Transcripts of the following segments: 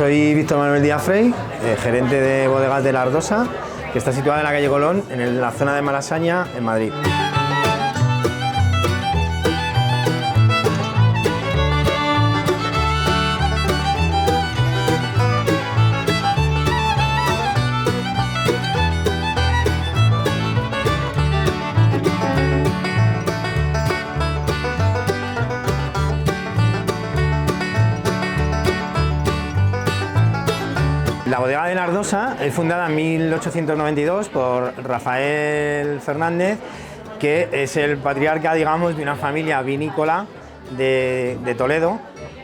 Soy Víctor Manuel Díaz Frey, gerente de Bodegas de la Ardosa, que está situada en la calle Colón, en la zona de Malasaña, en Madrid. La bodega de la Ardosa es fundada en 1892 por Rafael Fernández, que es el patriarca, digamos, de una familia vinícola de Toledo,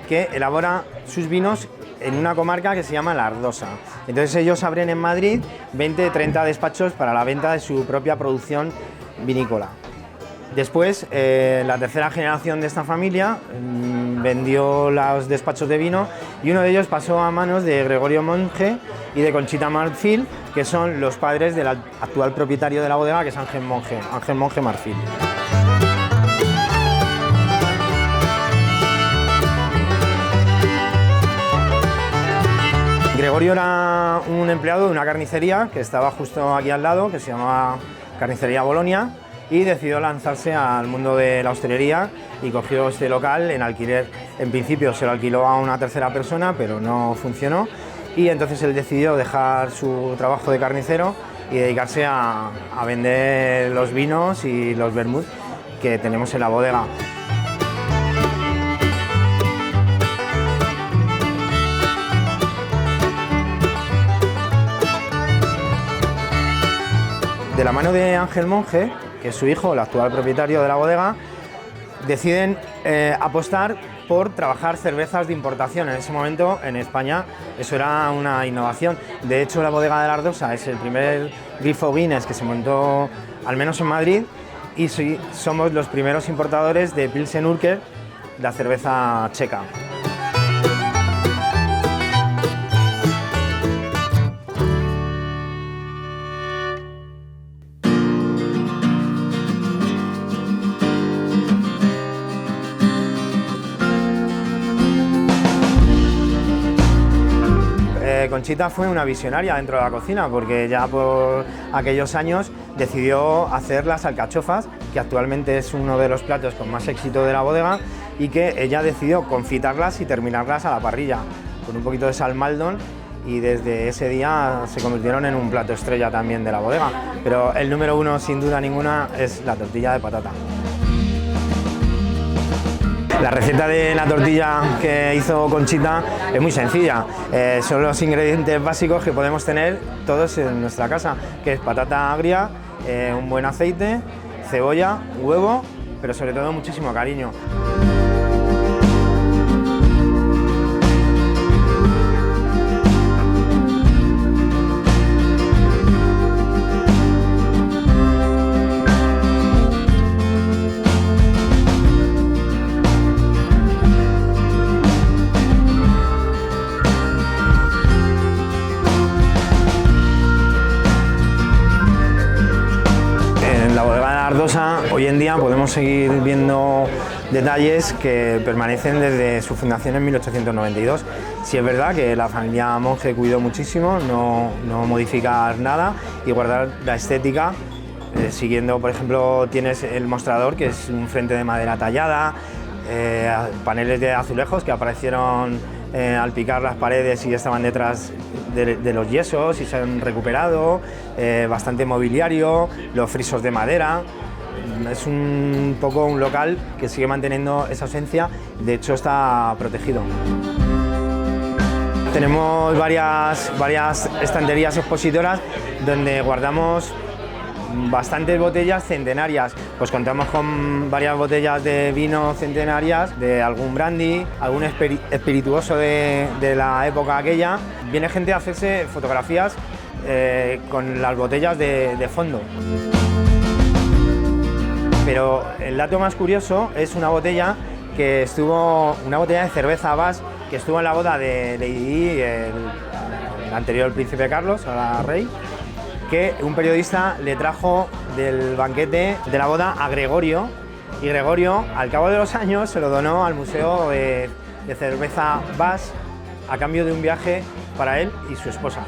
que elabora sus vinos en una comarca que se llama la Ardosa. Entonces ellos abren en Madrid 20-30 despachos para la venta de su propia producción vinícola. Después, la tercera generación de esta familia vendió los despachos de vino y uno de ellos pasó a manos de Gregorio Monge y de Conchita Marfil, que son los padres del actual propietario de la bodega, que es Ángel Monge Marfil. Gregorio era un empleado de una carnicería que estaba justo aquí al lado, que se llamaba Carnicería Bolonia, y decidió lanzarse al mundo de la hostelería y cogió este local en alquiler. En principio se lo alquiló a una tercera persona, pero no funcionó, y entonces él decidió dejar su trabajo de carnicero y dedicarse a vender los vinos y los vermut que tenemos en la bodega. De la mano de Ángel Monge, que es su hijo, el actual propietario de la bodega, deciden apostar por trabajar cervezas de importación. En ese momento, en España, eso era una innovación. De hecho, la bodega de la Ardosa es el primer grifo Guinness que se montó, al menos en Madrid, y somos los primeros importadores de Pilsen Urquell, la cerveza checa. Conchita fue una visionaria dentro de la cocina, porque ya por aquellos años decidió hacer las alcachofas, que actualmente es uno de los platos con más éxito de la bodega, y que ella decidió confitarlas y terminarlas a la parrilla con un poquito de sal Maldon, y desde ese día se convirtieron en un plato estrella también de la bodega. Pero el número uno, sin duda ninguna, es la tortilla de patata. La receta de la tortilla que hizo Conchita es muy sencilla, son los ingredientes básicos que podemos tener todos en nuestra casa, que es patata agria, un buen aceite, cebolla, huevo, pero sobre todo muchísimo cariño. Ardosa, hoy en día podemos seguir viendo detalles que permanecen desde su fundación en 1892. Sí es verdad que la familia Monge cuidó muchísimo no modificar nada y guardar la estética, siguiendo, por ejemplo, tienes el mostrador, que es un frente de madera tallada, paneles de azulejos que aparecieron al picar las paredes y estaban detrás de los yesos y se han recuperado, bastante mobiliario, los frisos de madera. Es un poco un local que sigue manteniendo esa esencia, de hecho está protegido. Tenemos varias estanterías expositoras donde guardamos bastantes botellas centenarias, pues contamos con varias botellas de vino centenarias, de algún brandy, algún espirituoso de la época aquella. Viene gente a hacerse fotografías con las botellas de fondo. Pero el dato más curioso es una botella de cerveza Bass que estuvo en la boda de Lady Di, el anterior príncipe Carlos, ahora rey, que un periodista le trajo del banquete de la boda a Gregorio, y Gregorio, al cabo de los años, se lo donó al Museo de Cerveza Bass a cambio de un viaje para él y su esposa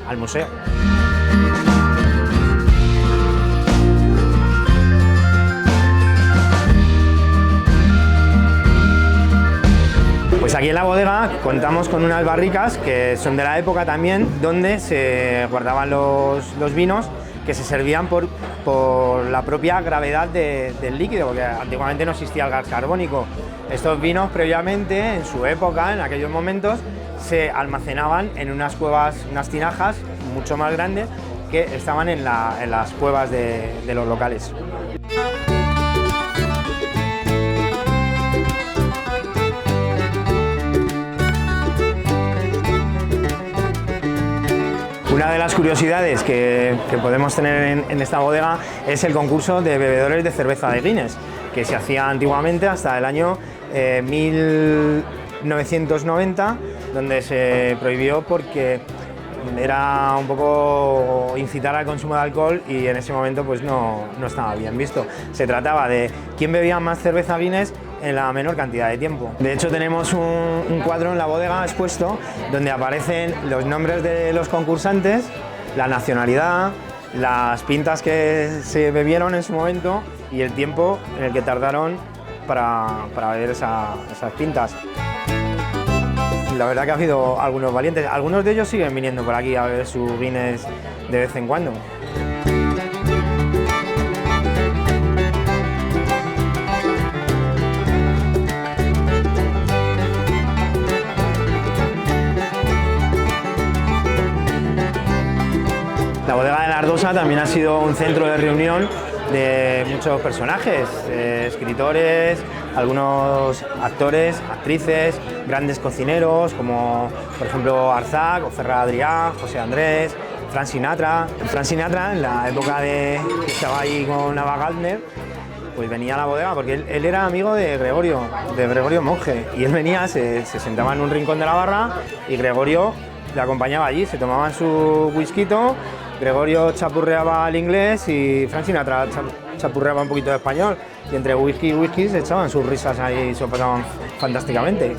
al museo. Pues aquí en la bodega contamos con unas barricas que son de la época también, donde se guardaban los vinos que se servían por la propia gravedad del líquido, porque antiguamente no existía el gas carbónico. Estos vinos previamente, en su época, en aquellos momentos, se almacenaban en unas cuevas, unas tinajas mucho más grandes que estaban en las cuevas de los locales. Una de las curiosidades que podemos tener en esta bodega es el concurso de bebedores de cerveza de Guinness, que se hacía antiguamente hasta el año 1990, donde se prohibió porque era un poco incitar al consumo de alcohol y en ese momento pues no estaba bien visto. Se trataba de quién bebía más cerveza Guinness en la menor cantidad de tiempo. De hecho tenemos un cuadro en la bodega expuesto donde aparecen los nombres de los concursantes, la nacionalidad, las pintas que se bebieron en su momento y el tiempo en el que tardaron para beber esas pintas. La verdad que ha habido algunos valientes, algunos de ellos siguen viniendo por aquí a beber su Guinness de vez en cuando. La bodega de la Ardosa también ha sido un centro de reunión de muchos personajes, escritores, algunos actores, actrices, grandes cocineros como por ejemplo Arzac o Ferran Adrià, José Andrés, Frank Sinatra. Frank Sinatra, en la época que estaba ahí con Ava Gardner, pues venía a la bodega porque él era amigo de Gregorio Monge, y él venía, se sentaba en un rincón de la barra y Gregorio le acompañaba allí, se tomaban su whisky, Gregorio chapurreaba el inglés y Frank Sinatra chapurreaba un poquito de español, y entre whisky y whisky se echaban sus risas ahí y se lo pasaban fantásticamente.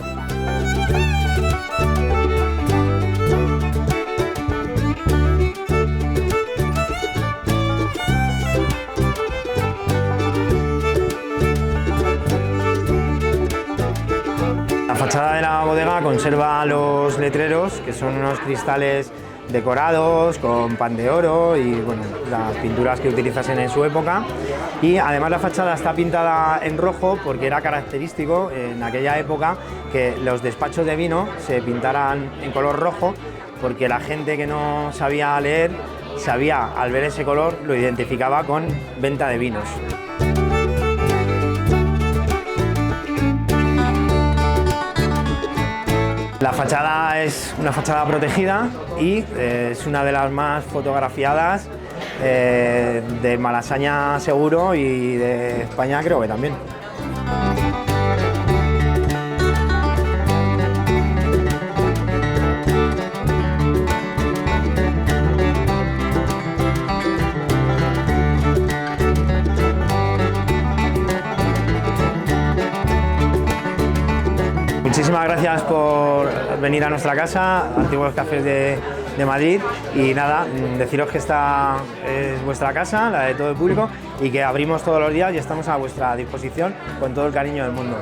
La fachada de la bodega conserva los letreros, que son unos cristales decorados con pan de oro y bueno, las pinturas que utilizasen en su época, y además la fachada está pintada en rojo porque era característico en aquella época que los despachos de vino se pintaran en color rojo, porque la gente que no sabía leer al ver ese color lo identificaba con venta de vinos. La fachada es una fachada protegida y es una de las más fotografiadas de Malasaña seguro, y de España creo que también. Muchísimas gracias por venir a nuestra casa, Antiguos Cafés de Madrid, y nada, deciros que esta es vuestra casa, la de todo el público, y que abrimos todos los días y estamos a vuestra disposición con todo el cariño del mundo.